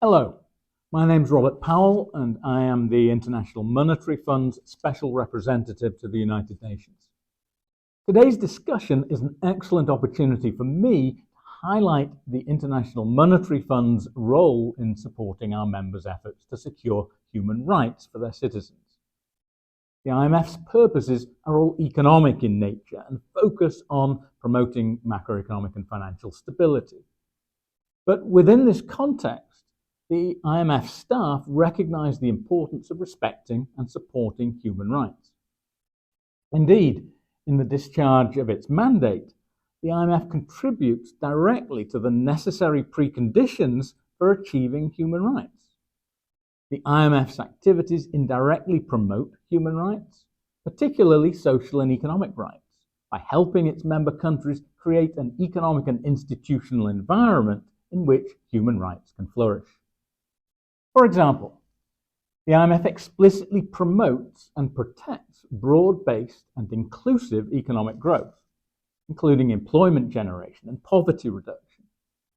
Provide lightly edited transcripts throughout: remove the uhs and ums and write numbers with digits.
Hello, my name's Robert Powell and I am the International Monetary Fund's Special Representative to the United Nations. Today's discussion is an excellent opportunity for me to highlight the International Monetary Fund's role in supporting our members' efforts to secure human rights for their citizens. The IMF's purposes are all economic in nature and focus on promoting macroeconomic and financial stability. But within this context, the IMF staff recognize the importance of respecting and supporting human rights. Indeed, in the discharge of its mandate, the IMF contributes directly to the necessary preconditions for achieving human rights. The IMF's activities indirectly promote human rights, particularly social and economic rights, by helping its member countries create an economic and institutional environment in which human rights can flourish. For example, the IMF explicitly promotes and protects broad-based and inclusive economic growth, including employment generation and poverty reduction,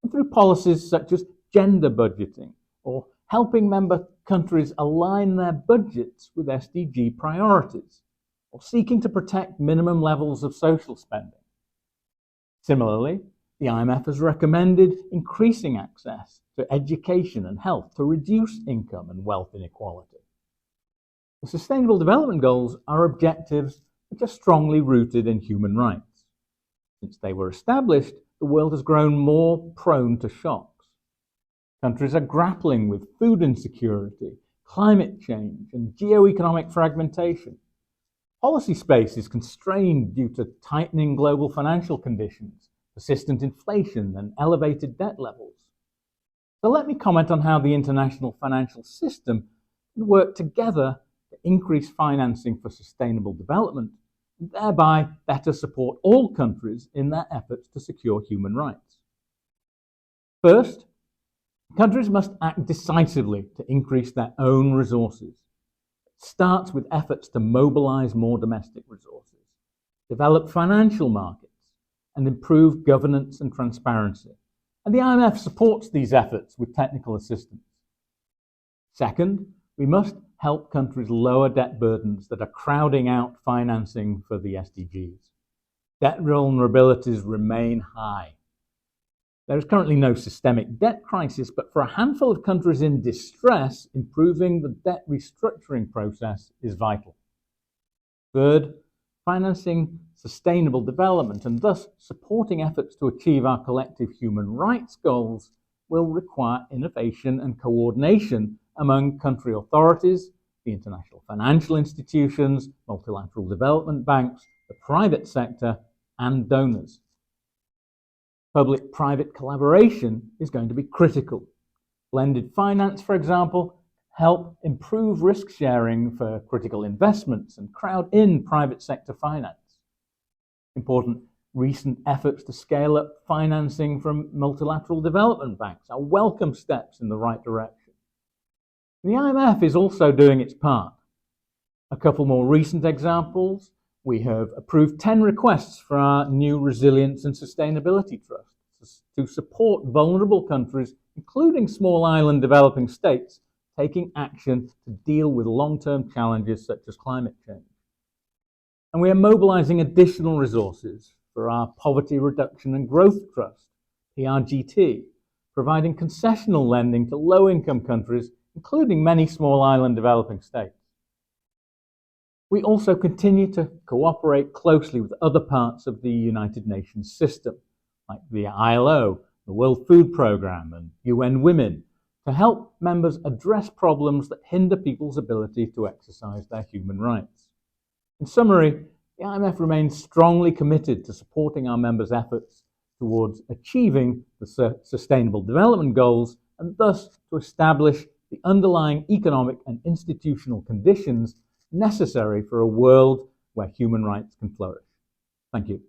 and through policies such as gender budgeting or helping member countries align their budgets with SDG priorities, or seeking to protect minimum levels of social spending. Similarly, the IMF has recommended increasing access to education and health to reduce income and wealth inequality. The Sustainable Development Goals are objectives which are strongly rooted in human rights. Since they were established, the world has grown more prone to shocks. Countries are grappling with food insecurity, climate change, and geo-economic fragmentation. Policy space is constrained due to tightening global financial conditions, persistent inflation, and elevated debt levels. So let me comment on how the international financial system can work together to increase financing for sustainable development and thereby better support all countries in their efforts to secure human rights. First, countries must act decisively to increase their own resources. It starts with efforts to mobilize more domestic resources, develop financial markets, and improve governance and transparency. And the IMF supports these efforts with technical assistance. Second, we must help countries lower debt burdens that are crowding out financing for the SDGs. Debt vulnerabilities remain high. There is currently no systemic debt crisis, but for a handful of countries in distress, improving the debt restructuring process is vital. Third, financing sustainable development and thus supporting efforts to achieve our collective human rights goals will require innovation and coordination among country authorities, the international financial institutions, multilateral development banks, the private sector, and donors. Public-private collaboration is going to be critical. Blended finance, for example, help improve risk sharing for critical investments and crowd in private sector finance. Important recent efforts to scale up financing from multilateral development banks are welcome steps in the right direction. The IMF is also doing its part. A couple more recent examples: we have approved 10 requests for our new Resilience and Sustainability Trust to support vulnerable countries, including small island developing states, taking action to deal with long-term challenges such as climate change. And we are mobilizing additional resources for our Poverty Reduction and Growth Trust, PRGT, providing concessional lending to low-income countries, including many small island developing states. We also continue to cooperate closely with other parts of the United Nations system, like the ILO, the World Food Programme, and UN Women, to help members address problems that hinder people's ability to exercise their human rights. In summary, the IMF remains strongly committed to supporting our members' efforts towards achieving the Sustainable Development Goals and thus to establish the underlying economic and institutional conditions necessary for a world where human rights can flourish. Thank you.